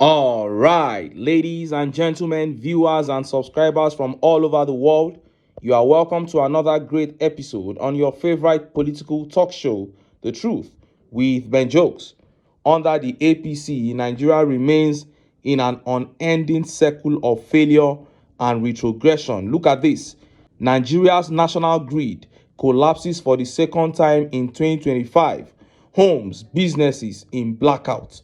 All right, ladies and gentlemen, viewers and subscribers from all over the world, you are welcome to another great episode on your favorite political talk show, The Truth, with Ben Jokes. Under the APC, Nigeria remains in an unending circle of failure and retrogression. Look at this. Nigeria's national grid collapses for the second time in 2025. Homes, businesses in blackout.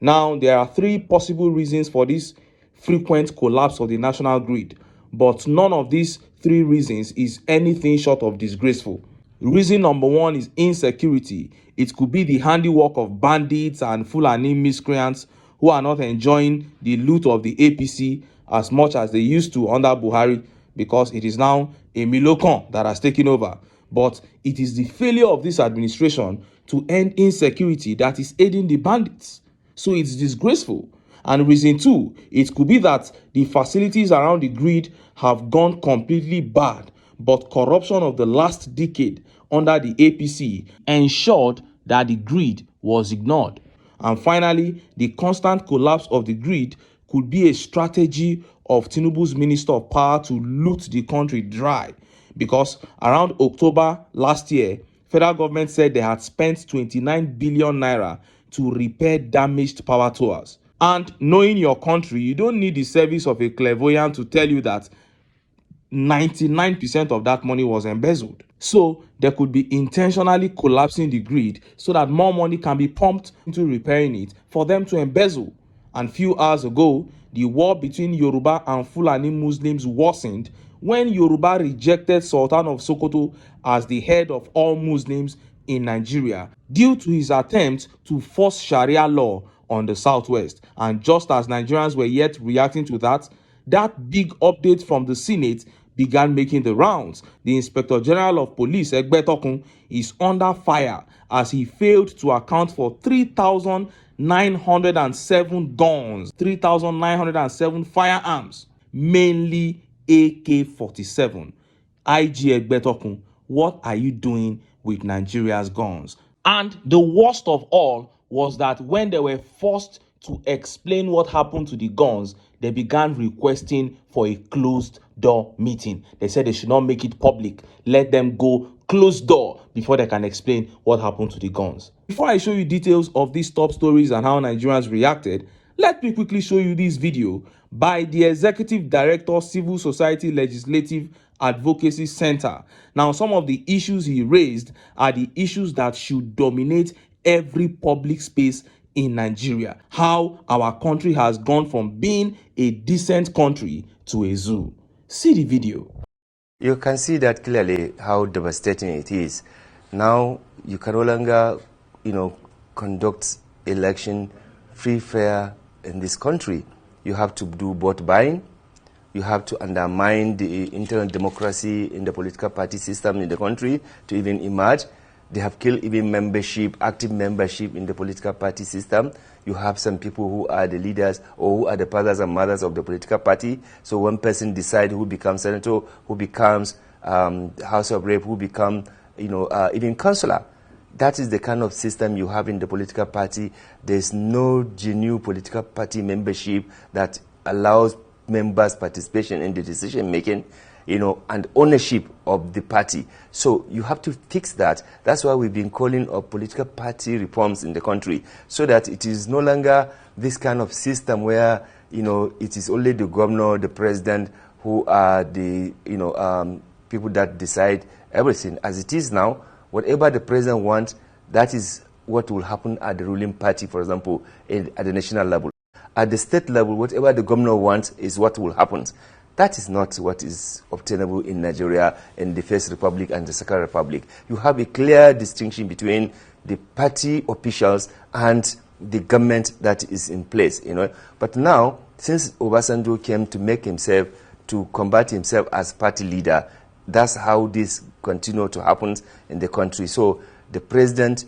Now, there are three possible reasons for this frequent collapse of the national grid, but none of these three reasons is anything short of disgraceful. Reason number one is insecurity. It could be the handiwork of bandits and Fulani miscreants who are not enjoying the loot of the APC as much as they used to under Buhari, because it is now a Milocon that has taken over. But it is the failure of this administration to end insecurity that is aiding the bandits. So it's disgraceful. And reason two, it could be that the facilities around the grid have gone completely bad, but corruption of the last decade under the APC ensured that the grid was ignored. And finally, the constant collapse of the grid could be a strategy of Tinubu's Minister of Power to loot the country dry, because around October last year, federal government said they had spent 29 billion naira to repair damaged power towers. And knowing your country, you don't need the service of a clairvoyant to tell you that 99% of that money was embezzled. So there could be intentionally collapsing the grid so that more money can be pumped into repairing it for them to embezzle. And few hours ago, the war between Yoruba and Fulani Muslims worsened when Yoruba rejected Sultan of Sokoto as the head of all Muslims in Nigeria due to his attempt to force Sharia law on the southwest. And just as Nigerians were yet reacting to that, that big update from the Senate began making the rounds. The Inspector General of Police, Egbetokun, is under fire as he failed to account for 3,907 guns, 3,907 firearms, mainly AK-47. IG Egbetokun, what are you doing with Nigeria's guns? And the worst of all was that when they were forced to explain what happened to the guns, they began requesting for a closed door meeting. They said they should not make it public. Let them go closed door before they can explain what happened to the guns. Before I show you details of these top stories and how Nigerians reacted, let me quickly show you this video by the Executive Director, Civil Society Legislative Advocacy Center. Now, some of the issues he raised are the issues that should dominate every public space in Nigeria. How our country has gone from being a decent country to a zoo. See the video. You can see that clearly how devastating it is. Now you can no longer, conduct election free, fair in this country. You have to do vote buying. You have to undermine the internal democracy in the political party system in the country to even emerge. They have killed even membership, active membership in the political party system. You have some people who are the leaders or who are the fathers and mothers of the political party. So one person decides who becomes senator, who becomes House of Rep, who become, even councillor. That is the kind of system you have in the political party. There's no genuine political party membership that allows members' participation in the decision making, and ownership of the party. So you have to fix that. That's why we've been calling for political party reforms in the country, so that it is no longer this kind of system where, it is only the governor, the president, who are the, people that decide everything. As it is now, whatever the president wants, that is what will happen at the ruling party, for example, at the national level. At the state level, whatever the governor wants is what will happen. That is not what is obtainable in Nigeria in the First Republic and the Second Republic. You have a clear distinction between the party officials and the government that is in place, But now, since Obasanjo came to make himself, to combat himself as party leader, that's how this continues to happen in the country. So the president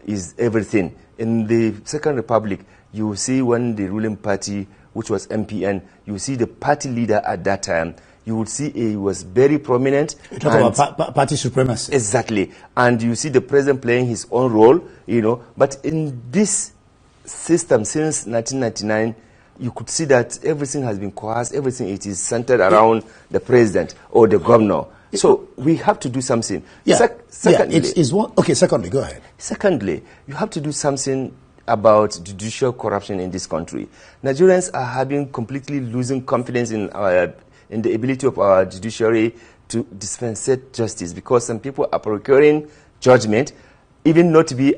is everything. In the Second Republic, you see when the ruling party, which was MPN, you see the party leader at that time, you would see he was very prominent. You talk about party supremacy. Exactly. And you see the president playing his own role, But in this system since 1999, you could see that everything has been coerced, everything it is centered around the president or the governor. So we have to do something. Secondly, go ahead. Secondly, you have to do something about judicial corruption in this country. Nigerians are having completely losing confidence in the ability of our judiciary to dispensate justice, because some people are procuring judgment even not to be,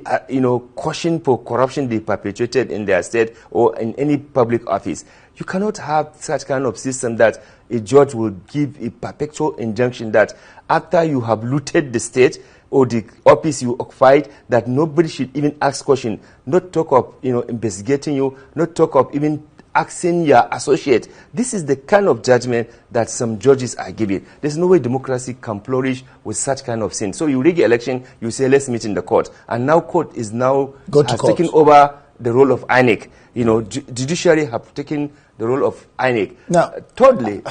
cautioned for corruption they perpetrated in their state or in any public office. You cannot have such kind of system that a judge will give a perpetual injunction that after you have looted the state or the office you occupied, that nobody should even ask question, not talk of, investigating you, not talk of even asking your associate. This is the kind of judgment that some judges are giving. There's no way democracy can flourish with such kind of sin. So you rig an election, you say, let's meet in the court. And now court is now taken over the role of INEC. Judiciary have taken the role of INEC. Now, thirdly,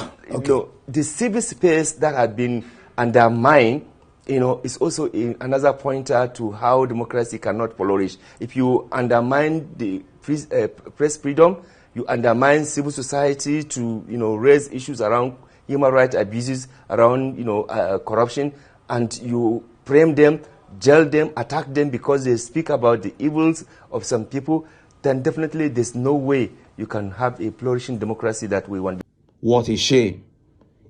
the civil space that had been undermined, is also another pointer to how democracy cannot flourish. If you undermine the press freedom, you undermine civil society to, raise issues around human rights abuses, around, corruption, and you frame them, jail them, attack them because they speak about the evils of some people, then definitely there's no way you can have a flourishing democracy that we want. What a shame.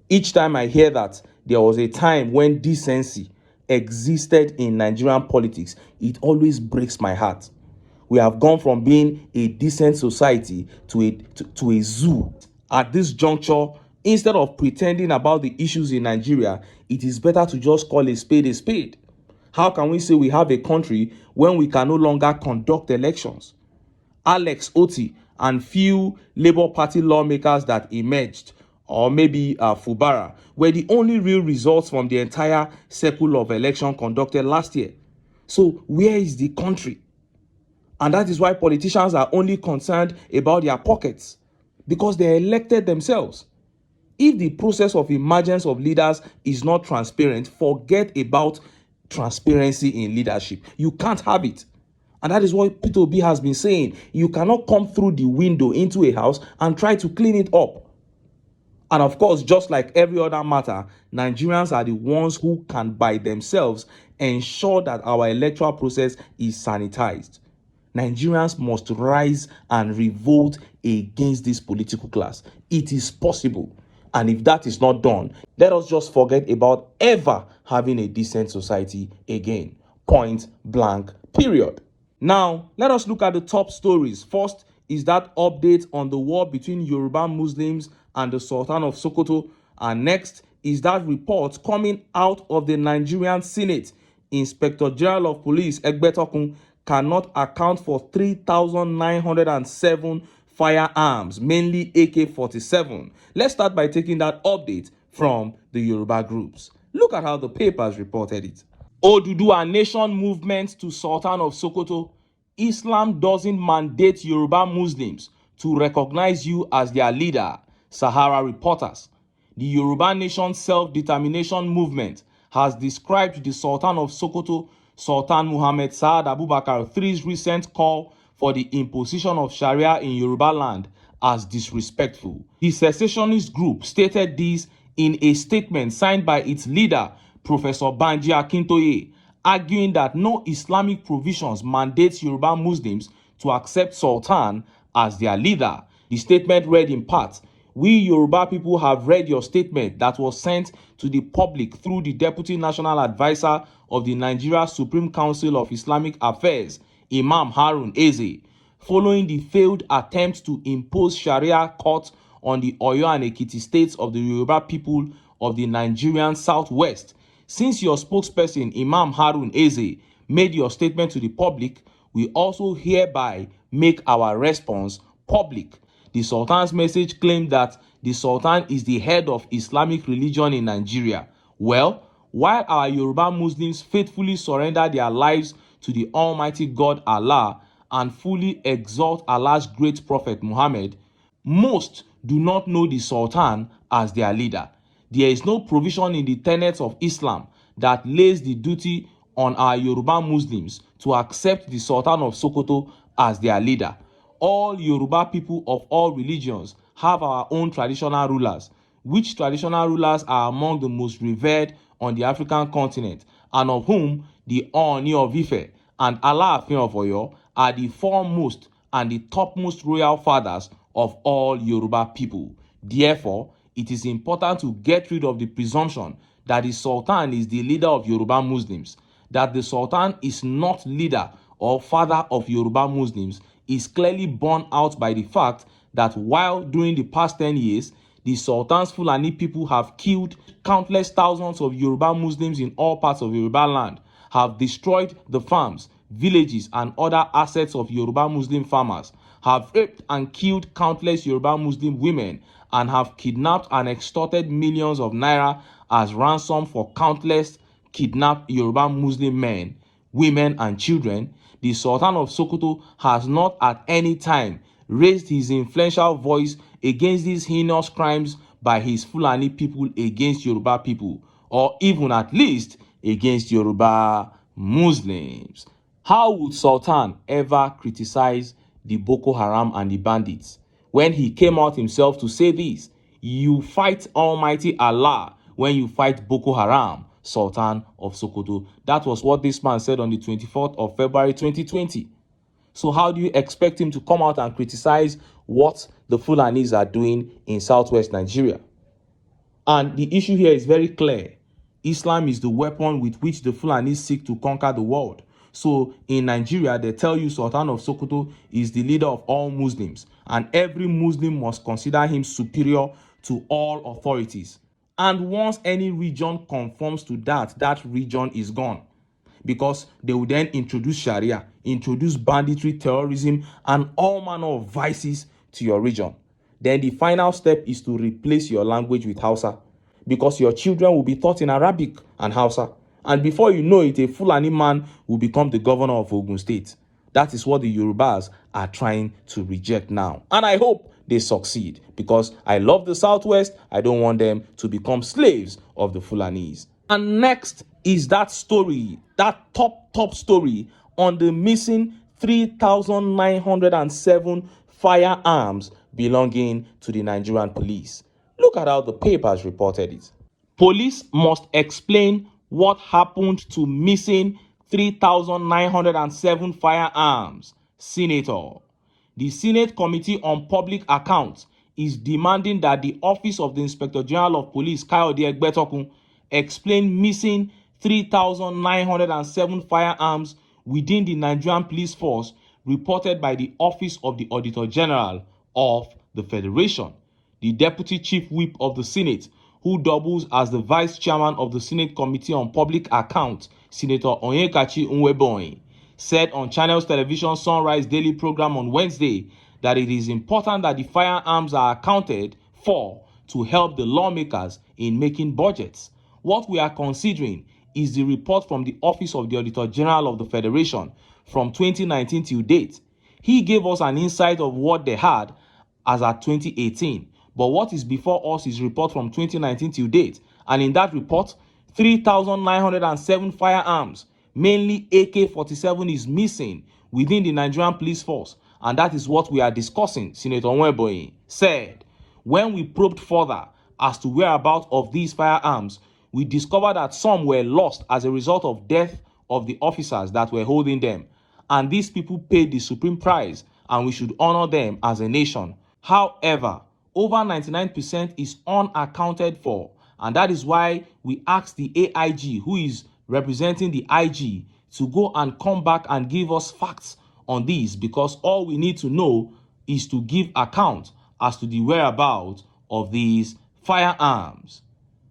Each time I hear that there was a time when decency existed in Nigerian politics, it always breaks my heart. We have gone from being a decent society to a zoo. At this juncture, instead of pretending about the issues in Nigeria, it is better to just call a spade a spade. How can we say we have a country when we can no longer conduct elections? Alex Otti and few Labour Party lawmakers that emerged, or maybe Fubara, were the only real results from the entire cycle of election conducted last year. So where is the country? And that is why politicians are only concerned about their pockets, because they elected themselves. If the process of emergence of leaders is not transparent, forget about transparency in leadership. You can't have it. And that is what Peter Obi has been saying. You cannot come through the window into a house and try to clean it up. And of course, just like every other matter, Nigerians are the ones who can by themselves ensure that our electoral process is sanitized. Nigerians must rise and revolt against this political class. It is possible. And if that is not done, let us just forget about ever having a decent society again. Point blank, period. Now, let us look at the top stories. First is that update on the war between Yoruba Muslims and the Sultan of Sokoto. And next is that report coming out of the Nigerian Senate. Inspector General of Police Egbetokun cannot account for 3,907 firearms, mainly AK-47. Let's start by taking that update from the Yoruba groups. Look at how the papers reported it. Oduduwa Nation movement to Sultan of Sokoto. Islam doesn't mandate Yoruba Muslims to recognize you as their leader, Sahara reporters. The Yoruba Nation self-determination movement has described the Sultan of Sokoto, Sultan Muhammad Saad Abubakar III's recent call for the imposition of Sharia in Yoruba land as disrespectful. The secessionist group stated this in a statement signed by its leader, Professor Banji Akintoye, arguing that no Islamic provisions mandate Yoruba Muslims to accept Sultan as their leader. The statement read in part, "We Yoruba people have read your statement that was sent to the public through the Deputy National Advisor of the Nigeria Supreme Council of Islamic Affairs, Imam Harun Eze, following the failed attempt to impose Sharia court on the Oyo and Ekiti states of the Yoruba people of the Nigerian Southwest. Since your spokesperson, Imam Harun Eze, made your statement to the public, we also hereby make our response public." The Sultan's message claimed that the Sultan is the head of Islamic religion in Nigeria. Well, while our Yoruba Muslims faithfully surrender their lives to the Almighty God Allah and fully exalt Allah's great prophet Muhammad, most do not know the Sultan as their leader. There is no provision in the tenets of Islam that lays the duty on our Yoruba Muslims to accept the Sultan of Sokoto as their leader. All Yoruba people of all religions have our own traditional rulers, which traditional rulers are among the most revered on the African continent, and of whom the Ooni of Ife and Alaafin of Oyo are the foremost and the topmost royal fathers of all Yoruba people. Therefore, it is important to get rid of the presumption that the Sultan is the leader of Yoruba Muslims. That the Sultan is not leader or father of Yoruba Muslims is clearly borne out by the fact that while during the past 10 years, the Sultan's Fulani people have killed countless thousands of Yoruba Muslims in all parts of Yoruba land, have destroyed the farms, villages, and other assets of Yoruba Muslim farmers, have raped and killed countless Yoruba Muslim women, and have kidnapped and extorted millions of naira as ransom for countless kidnapped Yoruba Muslim men, women, and children, the Sultan of Sokoto has not at any time raised his influential voice against these heinous crimes by his Fulani people against Yoruba people, or even at least against Yoruba Muslims. How would Sultan ever criticize the Boko Haram and the bandits when he came out himself to say this? You fight Almighty Allah when you fight Boko Haram, Sultan of Sokoto. That was what this man said on the 24th of February 2020. So how do you expect him to come out and criticize what the Fulanis are doing in southwest Nigeria? And the issue here is very clear. Islam is the weapon with which the Fulanis seek to conquer the world. So in Nigeria, they tell you Sultan of Sokoto is the leader of all Muslims, and every Muslim must consider him superior to all authorities. And once any region conforms to that, that region is gone, because they will then introduce Sharia, introduce banditry, terrorism, and all manner of vices to your region. Then the final step is to replace your language with Hausa, because your children will be taught in Arabic and Hausa. And before you know it, a Fulani man will become the governor of Ogun State. That is what the Yorubas are trying to reject now. And I hope they succeed, because I love the Southwest. I don't want them to become slaves of the Fulanis. And next is that story, that top story on the missing 3,907 firearms belonging to the Nigerian police. Look at how the papers reported it. Police must explain what happened to missing 3,907 firearms. Senator. The Senate Committee on Public Accounts is demanding that the Office of the Inspector General of Police, Egbetokun, explain missing 3,907 firearms within the Nigerian police force reported by the Office of the Auditor General of the Federation. The Deputy Chief Whip of the Senate, who doubles as the Vice Chairman of the Senate Committee on Public Accounts, Senator Onyekachi Nwebonyi, said on Channels Television Sunrise Daily program on Wednesday that it is important that the firearms are accounted for to help the lawmakers in making budgets. What we are considering is the report from the Office of the Auditor General of the Federation from 2019 till date. He gave us an insight of what they had as at 2018. But what is before us is report from 2019 till date. And in that report, 3,907 firearms, mainly AK-47, is missing within the Nigerian police force. And that is what we are discussing, Senator Nwebonyi said. When we probed further as to whereabouts of these firearms, we discovered that some were lost as a result of death of the officers that were holding them. And these people paid the supreme price, and we should honor them as a nation. However, over 99% is unaccounted for, and that is why we asked the AIG, who is representing the IG, to go and come back and give us facts on these, because all we need to know is to give account as to the whereabouts of these firearms.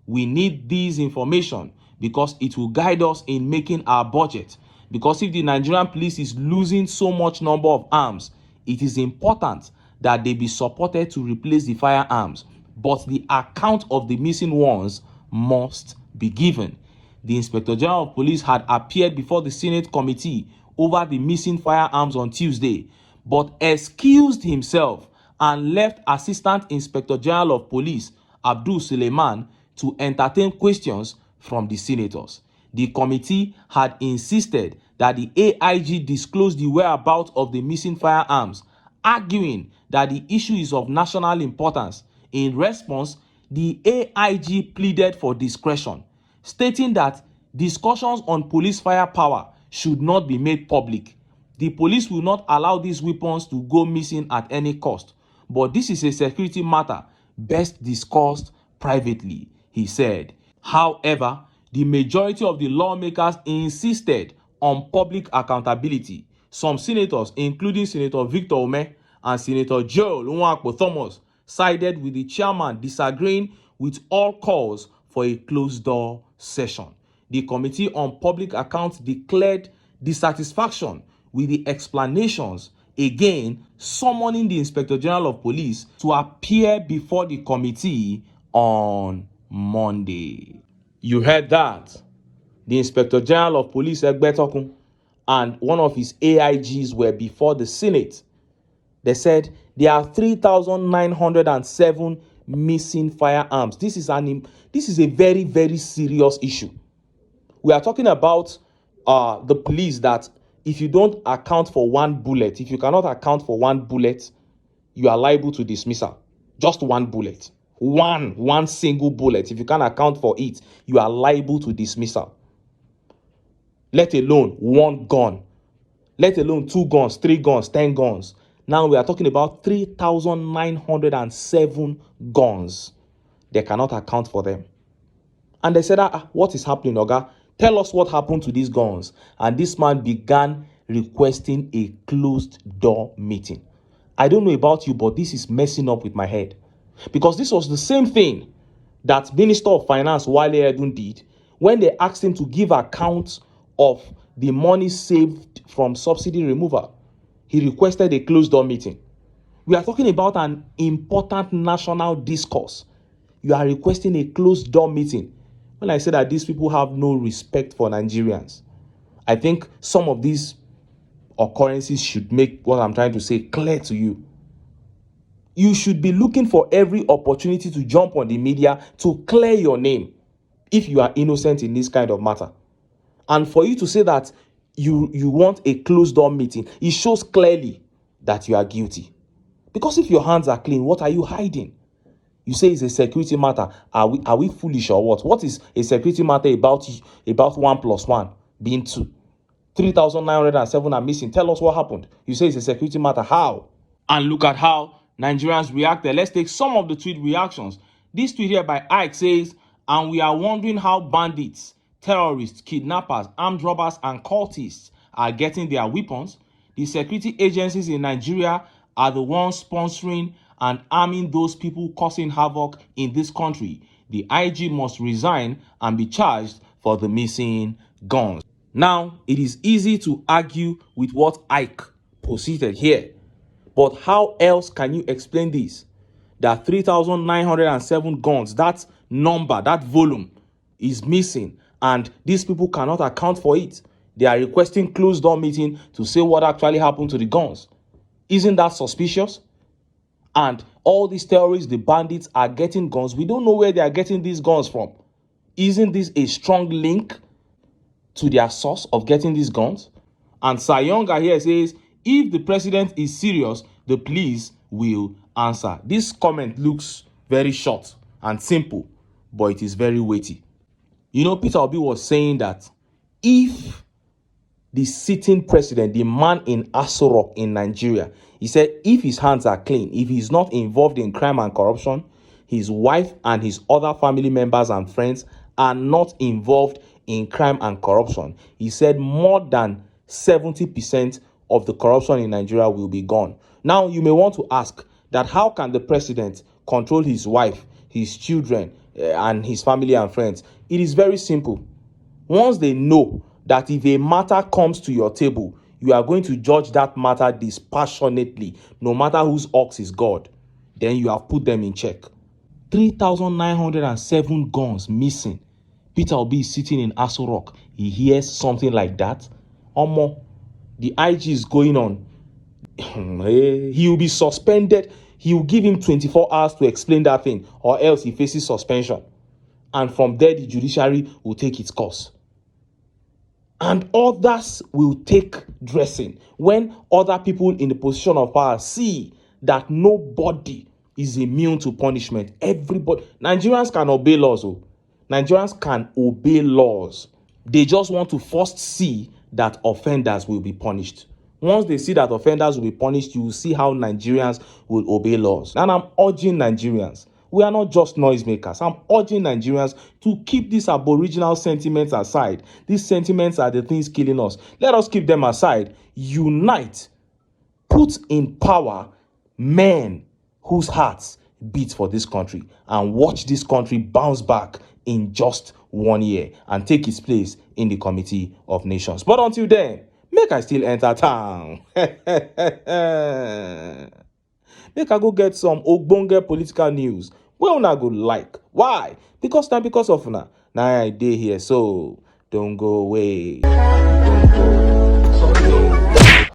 We need this information because it will guide us in making our budget. Because if the Nigerian police is losing so much number of arms, it is important that they be supported to replace the firearms, but the account of the missing ones must be given. The Inspector General of Police had appeared before the Senate Committee over the missing firearms on Tuesday, but excused himself and left Assistant Inspector General of Police Abdul Suleiman to entertain questions from the senators. The committee had insisted that the AIG disclose the whereabouts of the missing firearms, arguing that the issue is of national importance. In response, the AIG pleaded for discretion, stating that discussions on police firepower should not be made public. The police will not allow these weapons to go missing at any cost, but this is a security matter best discussed privately, he said. However, the majority of the lawmakers insisted on public accountability. Some senators, including Senator Victor Ome and Senator Joel Nwakpo-Thomas, sided with the chairman, disagreeing with all calls for a closed-door session. The Committee on Public Accounts declared dissatisfaction with the explanations, again summoning the Inspector General of Police to appear before the committee on Monday. You heard that. The Inspector General of Police, Egbetokun, and one of his AIGs were before the Senate. They said there are 3,907 missing firearms. This is a very, very serious issue. We are talking about the police that if you don't account for one bullet, if you cannot account for one bullet, you are liable to dismissal. Just one bullet. One single bullet. If you can't account for it, you are liable to dismissal. Let alone one gun. Let alone 2 guns, 3 guns, 10 guns. Now we are talking about 3,907 guns. They cannot account for them. And they said, what is happening, Oga? Tell us what happened to these guns. And this man began requesting a closed-door meeting. I don't know about you, but this is messing up with my head. Because this was the same thing that Minister of Finance Wale Edun did when they asked him to give account of the money saved from subsidy removal. He requested a closed-door meeting. We are talking about an important national discourse. You are requesting a closed-door meeting. When I say that these people have no respect for Nigerians, I think some of these occurrences should make what I'm trying to say clear to you. You should be looking for every opportunity to jump on the media to clear your name if you are innocent in this kind of matter. And for you to say that you want a closed-door meeting, it shows clearly that you are guilty. Because if your hands are clean, what are you hiding? You say it's a security matter. Are we foolish or what? What is a security matter about 1 + 1 being 2? 3,907 are missing. Tell us what happened. You say it's a security matter. How? And look at how Nigerians reacted. Let's take some of the tweet reactions. This tweet here by Ike says, and we are wondering how bandits, terrorists, kidnappers, armed robbers, and cultists are getting their weapons. The security agencies in Nigeria are the ones sponsoring and arming those people causing havoc in this country. The IG must resign and be charged for the missing guns. Now, it is easy to argue with what Ike posited here, but how else can you explain this? That 3,907 guns, that number, that volume is missing, and these people cannot account for it. They are requesting closed-door meeting to say what actually happened to the guns. Isn't that suspicious? And all these terrorists, the bandits, are getting guns. We don't know where they are getting these guns from. Isn't this a strong link to their source of getting these guns? And Sayonga here says, if the president is serious, the police will answer. This comment looks very short and simple, but it is very weighty. You know, Peter Obi was saying that if the sitting president, the man in Aso Rock in Nigeria, he said if his hands are clean, if he's not involved in crime and corruption, his wife and his other family members and friends are not involved in crime and corruption, he said more than 70% of the corruption in Nigeria will be gone. Now, you may want to ask that how can the president control his wife, his children, and his family and friends? It is very simple. Once they know that if a matter comes to your table, you are going to judge that matter dispassionately, no matter whose ox is God, then you have put them in check. 3,907 guns missing. Peter Obi is sitting in Aso Rock. He hears something like that. Omo, the IG is going on. He will be suspended. He will give him 24 hours to explain that thing, or else he faces suspension. And from there, the judiciary will take its course. And others will take dressing when other people in the position of power see that nobody is immune to punishment. Everybody, Nigerians can obey laws. Oh. Nigerians can obey laws. They just want to first see that offenders will be punished. Once they see that offenders will be punished, you will see how Nigerians will obey laws. And I'm urging Nigerians, we are not just noisemakers. I'm urging Nigerians to keep these aboriginal sentiments aside. These sentiments are the things killing us. Let us keep them aside. Unite. Put in power men whose hearts beat for this country and watch this country bounce back in just 1 year and take its place in the Committee of Nations. But until then, make I still enter town. Make I go get some ogbonge political news wey una go like. Why? Because of una. Now I dey here, so don't go away. Don't go.